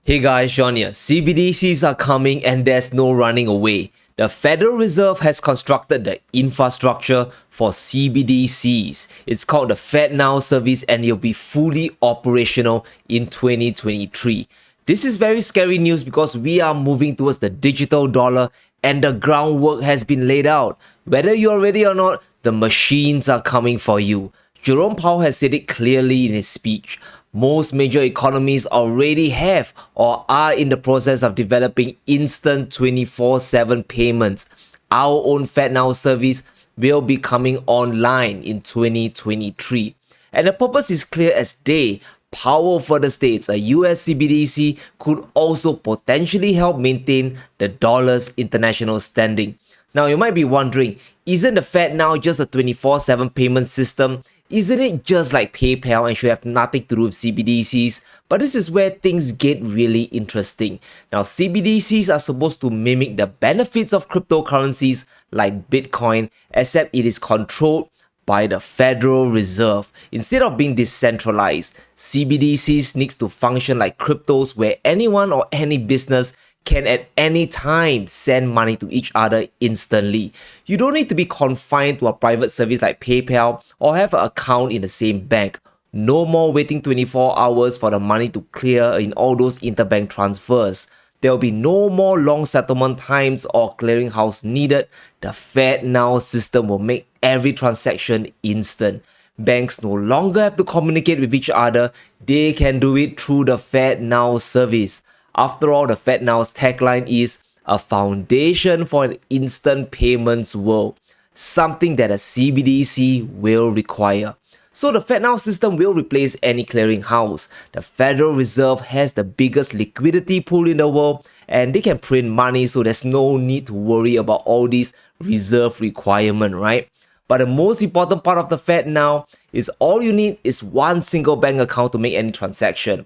Hey guys, Yuan here. CBDCs are coming and there's no running away. The Federal Reserve has constructed the infrastructure for CBDCs. It's called the FedNow service and it'll be fully operational in 2023. This is very scary news because we are moving towards the digital dollar and the groundwork has been laid out. Whether you're ready or not, the machines are coming for you. Jerome Powell has said it clearly in his speech. Most major economies already have or are in the process of developing instant 24/7 payments. Our own FedNow service will be coming online in 2023. And the purpose is clear as day. Power for the states, a US CBDC could also potentially help maintain the dollar's international standing. Now you might be wondering, isn't the FedNow just a 24/7 payment system? Isn't it just like PayPal and should have nothing to do with CBDCs? But this is where things get really interesting. Now, CBDCs are supposed to mimic the benefits of cryptocurrencies like Bitcoin, except it is controlled by the Federal Reserve. Instead of being decentralized, CBDCs needs to function like cryptos where anyone or any business can at any time send money to each other instantly. You don't need to be confined to a private service like PayPal or have an account in the same bank. No more waiting 24 hours for the money to clear in all those interbank transfers. There will be no more long settlement times or clearinghouse needed. The FedNow system will make every transaction instant. Banks no longer have to communicate with each other. They can do it through the FedNow service. After all, the FedNow's tagline is a foundation for an instant payments world, something that a CBDC will require. So the FedNow system will replace any clearinghouse. The Federal Reserve has the biggest liquidity pool in the world and they can print money, so there's no need to worry about all these reserve requirements, right? But the most important part of the FedNow is all you need is one single bank account to make any transaction.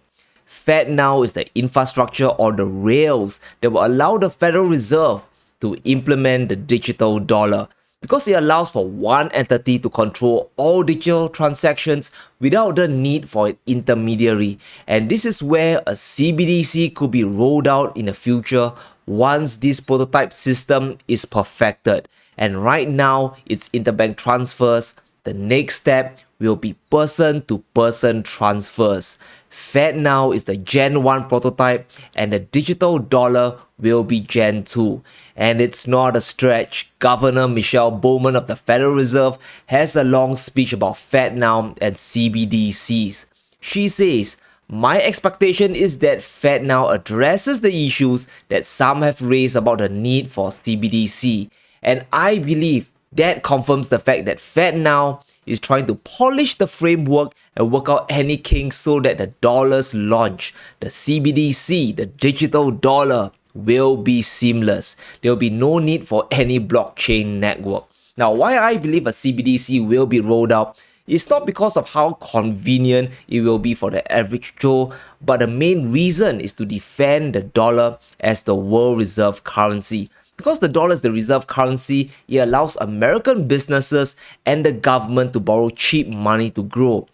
FedNow is the infrastructure or the rails that will allow the Federal Reserve to implement the digital dollar because it allows for one entity to control all digital transactions without the need for an intermediary. And this is where a CBDC could be rolled out in the future once this prototype system is perfected. And right now, it's interbank transfers. The next step will be person-to-person transfers. FedNow is the Gen 1 prototype and the digital dollar will be Gen 2. And it's not a stretch. Governor Michelle Bowman of the Federal Reserve has a long speech about FedNow and CBDCs. She says, "My expectation is that FedNow addresses the issues that some have raised about the need for CBDC. And I believe that confirms the fact that FedNow is trying to polish the framework and work out any kinks so that the dollar's launch, the CBDC, the digital dollar, will be seamless. There will be no need for any blockchain network." Now, why I believe a CBDC will be rolled out is not because of how convenient it will be for the average Joe, but the main reason is to defend the dollar as the world reserve currency. Because the dollar is the reserve currency, it allows American businesses and the government to borrow cheap money to grow.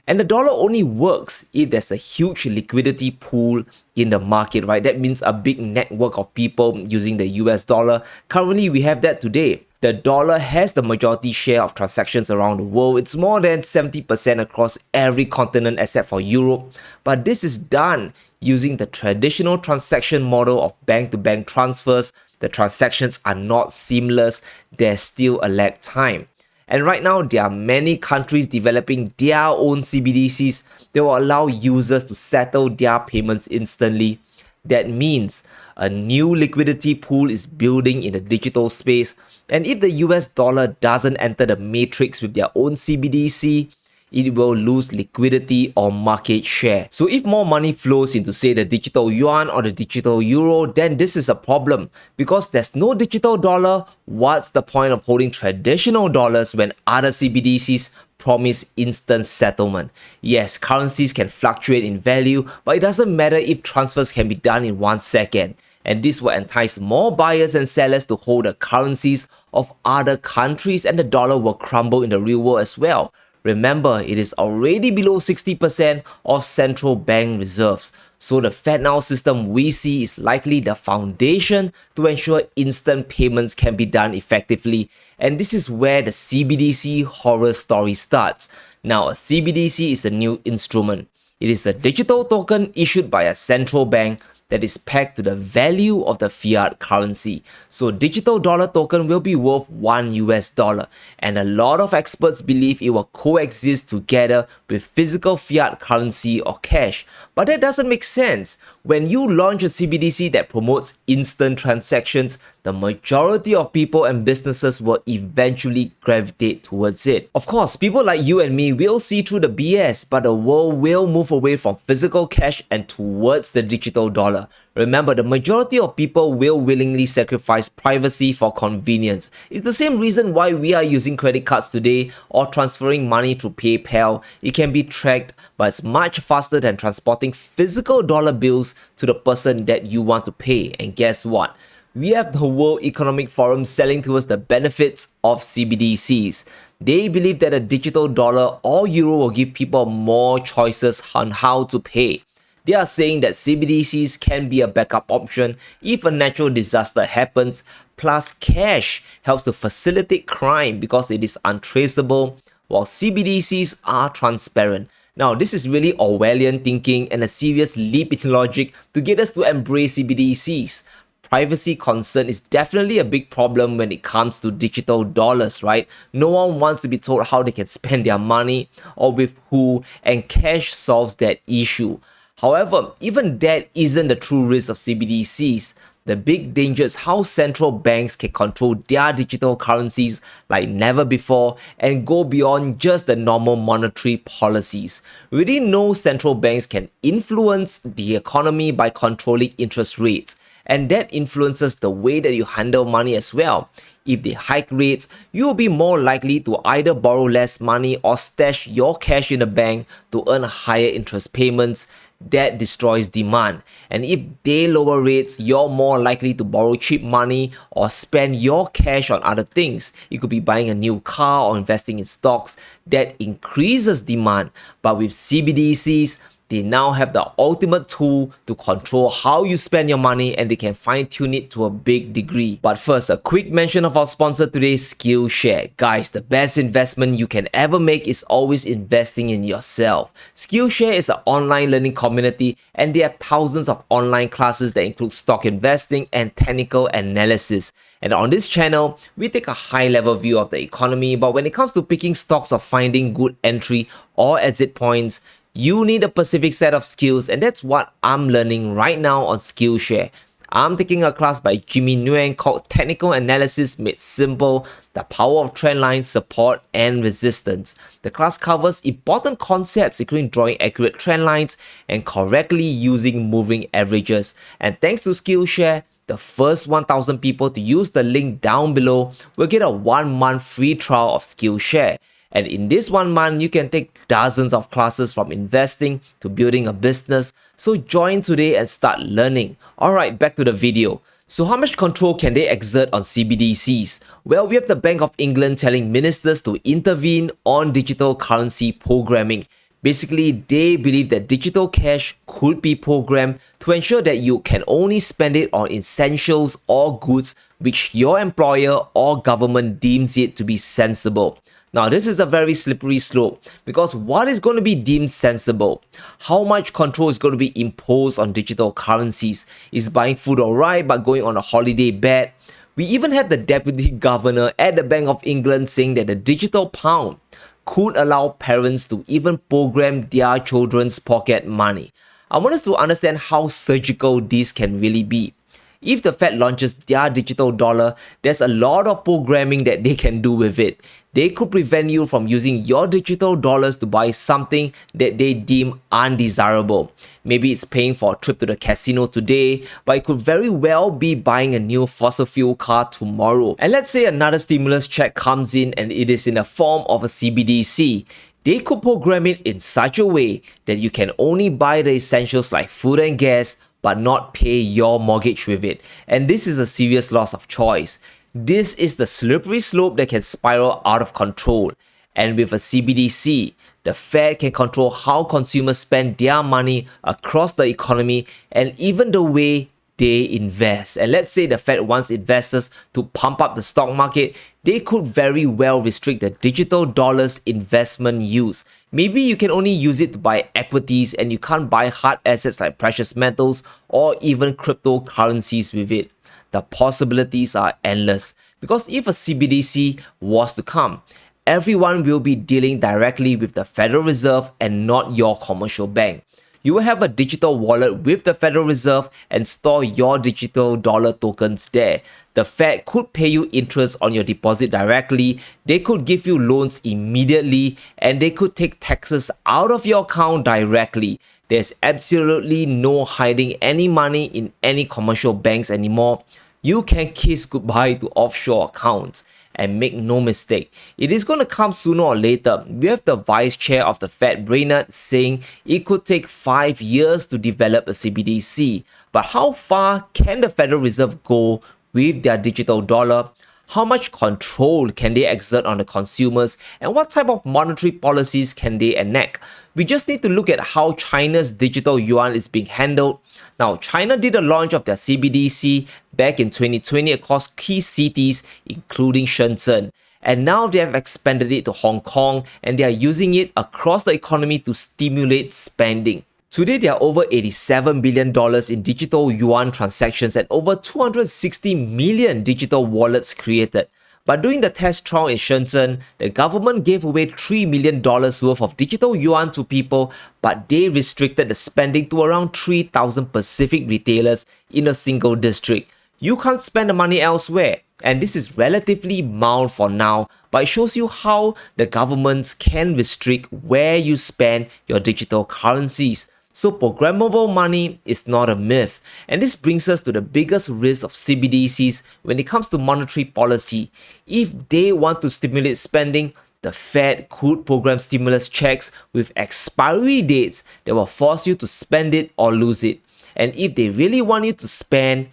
And the dollar only works if there's a huge liquidity pool in the market, right? That means a big network of people using the US dollar. Currently, we have that today. The dollar has the majority share of transactions around the world. It's more than 70% across every continent except for Europe. But this is done using the traditional transaction model of bank-to-bank transfers. The transactions are not seamless. There's still a lag time. And right now, there are many countries developing their own CBDCs that will allow users to settle their payments instantly. That means a new liquidity pool is building in the digital space. And if the US dollar doesn't enter the matrix with their own CBDC, it will lose liquidity or market share. So if more money flows into, say, the digital yuan or the digital euro, then this is a problem. Because there's no digital dollar, what's the point of holding traditional dollars when other CBDCs promise instant settlement? Yes, currencies can fluctuate in value, but it doesn't matter if transfers can be done in 1 second. And this will entice more buyers and sellers to hold the currencies of other countries, and the dollar will crumble in the real world as well. Remember, it is already below 60% of central bank reserves. So the FedNow system we see is likely the foundation to ensure instant payments can be done effectively. And this is where the CBDC horror story starts. Now, a CBDC is a new instrument. It is a digital token issued by a central bank that is pegged to the value of the fiat currency. So digital dollar token will be worth $1, and a lot of experts believe it will coexist together with physical fiat currency or cash. But that doesn't make sense. When you launch a CBDC that promotes instant transactions, the majority of people and businesses will eventually gravitate towards it. Of course, people like you and me will see through the BS, but the world will move away from physical cash and towards the digital dollar. Remember, the majority of people will willingly sacrifice privacy for convenience. It's the same reason why we are using credit cards today or transferring money through PayPal. It can be tracked, but it's much faster than transporting physical dollar bills to the person that you want to pay. And guess what? We have the World Economic Forum selling to us the benefits of CBDCs. They believe that a digital dollar or euro will give people more choices on how to pay. They are saying that CBDCs can be a backup option if a natural disaster happens, plus cash helps to facilitate crime because it is untraceable, while CBDCs are transparent. Now, this is really Orwellian thinking and a serious leap in logic to get us to embrace CBDCs. Privacy concern is definitely a big problem when it comes to digital dollars, right? No one wants to be told how they can spend their money or with who, and cash solves that issue. However, even that isn't the true risk of CBDCs. The big danger is how central banks can control their digital currencies like never before and go beyond just the normal monetary policies. We already know central banks can influence the economy by controlling interest rates, and that influences the way that you handle money as well. If they hike rates, you will be more likely to either borrow less money or stash your cash in the bank to earn higher interest payments. That destroys demand. And if they lower rates, you're more likely to borrow cheap money or spend your cash on other things. You could be buying a new car or investing in stocks. That increases demand. But with CBDCs, they now have the ultimate tool to control how you spend your money, and they can fine-tune it to a big degree. But first, a quick mention of our sponsor today, Skillshare. Guys, the best investment you can ever make is always investing in yourself. Skillshare is an online learning community, and they have thousands of online classes that include stock investing and technical analysis. And on this channel, we take a high-level view of the economy, but when it comes to picking stocks or finding good entry or exit points, you need a specific set of skills, and that's what I'm learning right now on Skillshare. I'm taking a class by Jimmy Yuan called Technical Analysis Made Simple, the Power of Trend Lines, Support and Resistance. The class covers important concepts including drawing accurate trend lines and correctly using moving averages. And thanks to Skillshare, the first 1,000 people to use the link down below will get a 1-month free trial of Skillshare. And in this 1 month, you can take dozens of classes from investing to building a business. So join today and start learning. Alright, back to the video. So how much control can they exert on CBDCs? Well, we have the Bank of England telling ministers to intervene on digital currency programming. Basically, they believe that digital cash could be programmed to ensure that you can only spend it on essentials or goods which your employer or government deems it to be sensible. Now, this is a very slippery slope because what is going to be deemed sensible? How much control is going to be imposed on digital currencies? Is buying food alright but going on a holiday bad? We even have the deputy governor at the Bank of England saying that the digital pound could allow parents to even program their children's pocket money. I want us to understand how surgical this can really be. If the Fed launches their digital dollar, there's a lot of programming that they can do with it. They could prevent you from using your digital dollars to buy something that they deem undesirable. Maybe it's paying for a trip to the casino today, but it could very well be buying a new fossil fuel car tomorrow. And let's say another stimulus check comes in and it is in the form of a CBDC. They could program it in such a way that you can only buy the essentials like food and gas, but not pay your mortgage with it. And this is a serious loss of choice. This is the slippery slope that can spiral out of control. And with a CBDC, the Fed can control how consumers spend their money across the economy and even the way they invest. And let's say the Fed wants investors to pump up the stock market, they could very well restrict the digital dollar's investment use. Maybe you can only use it to buy equities and you can't buy hard assets like precious metals or even cryptocurrencies with it. The possibilities are endless because if a CBDC was to come, everyone will be dealing directly with the Federal Reserve and not your commercial bank. You will have a digital wallet with the Federal Reserve and store your digital dollar tokens there. The Fed could pay you interest on your deposit directly, they could give you loans immediately, and they could take taxes out of your account directly. There's absolutely no hiding any money in any commercial banks anymore. You can kiss goodbye to offshore accounts. And make no mistake, it is going to come sooner or later. We have the vice chair of the Fed, Brainerd, saying it could take 5 years to develop a CBDC. But how far can the Federal Reserve go with their digital dollar? How much control can they exert on the consumers? And what type of monetary policies can they enact? We just need to look at how China's digital yuan is being handled. Now, China did a launch of their CBDC back in 2020 across key cities, including Shenzhen. And now they have expanded it to Hong Kong and they are using it across the economy to stimulate spending. Today, there are over $87 billion in digital yuan transactions and over 260 million digital wallets created. But during the test trial in Shenzhen, the government gave away $3 million worth of digital yuan to people, but they restricted the spending to around 3,000 Pacific retailers in a single district. You can't spend the money elsewhere. And this is relatively mild for now, but it shows you how the governments can restrict where you spend your digital currencies. So programmable money is not a myth. And this brings us to the biggest risk of CBDCs when it comes to monetary policy. If they want to stimulate spending, the Fed could program stimulus checks with expiry dates that will force you to spend it or lose it. And if they really want you to spend,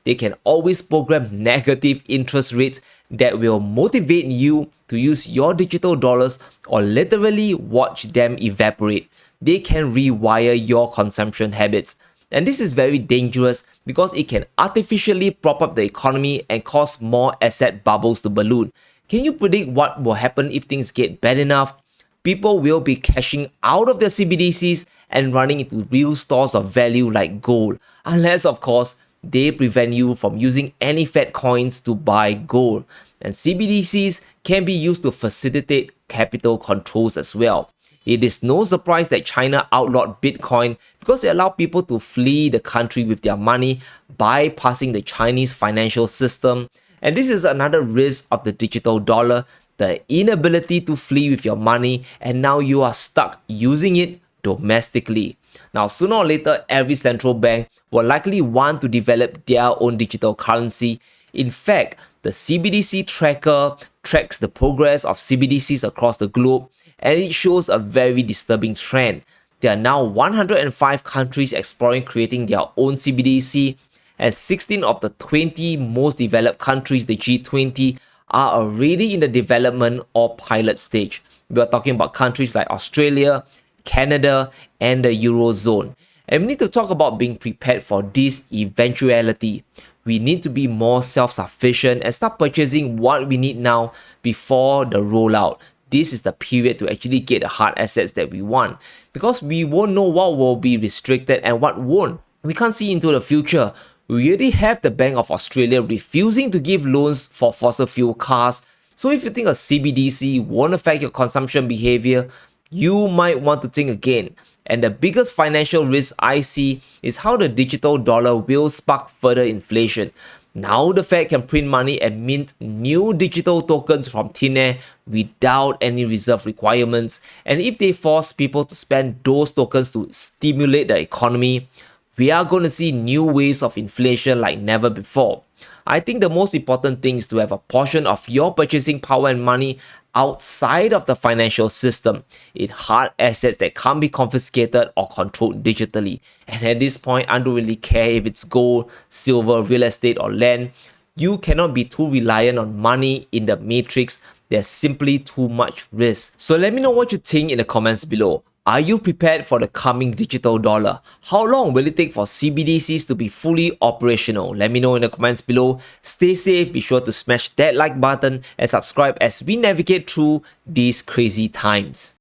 they can always program negative interest rates that will motivate you to use your digital dollars or literally watch them evaporate. They can rewire your consumption habits. And this is very dangerous because it can artificially prop up the economy and cause more asset bubbles to balloon. Can you predict what will happen if things get bad enough? People will be cashing out of their CBDCs and running into real stores of value like gold. Unless, of course, they prevent you from using any Fed coins to buy gold. And CBDCs can be used to facilitate capital controls as well. It is no surprise that China outlawed Bitcoin because it allowed people to flee the country with their money, bypassing the Chinese financial system. And this is another risk of the digital dollar, the inability to flee with your money, and now you are stuck using it domestically. Now, sooner or later, every central bank will likely want to develop their own digital currency. In fact, the CBDC tracker tracks the progress of CBDCs across the globe, and it shows a very disturbing trend. There are now 105 countries exploring creating their own CBDC, and 16 of the 20 most developed countries, the G20, are already in the development or pilot stage. We are talking about countries like Australia, Canada, and the Eurozone. And we need to talk about being prepared for this eventuality. We need to be more self-sufficient and start purchasing what we need now before the rollout. This is the period to actually get the hard assets that we want, because we won't know what will be restricted and what won't. We can't see into the future. We already have the Bank of Australia refusing to give loans for fossil fuel cars. So if you think a CBDC won't affect your consumption behavior, you might want to think again. And the biggest financial risk I see is how the digital dollar will spark further inflation. Now the Fed can print money and mint new digital tokens from thin air without any reserve requirements. And if they force people to spend those tokens to stimulate the economy, we are going to see new waves of inflation like never before. I think the most important thing is to have a portion of your purchasing power and money outside of the financial system in hard assets that can't be confiscated or controlled digitally. And at this point, I don't really care if it's gold, silver, real estate, or land. You cannot be too reliant on money in the matrix there's simply too much risk. So let me know what you think in the comments below. Are you prepared for the coming digital dollar? How long will it take for CBDCs to be fully operational? Let me know in the comments below. Stay safe, be sure to smash that like button and subscribe as we navigate through these crazy times.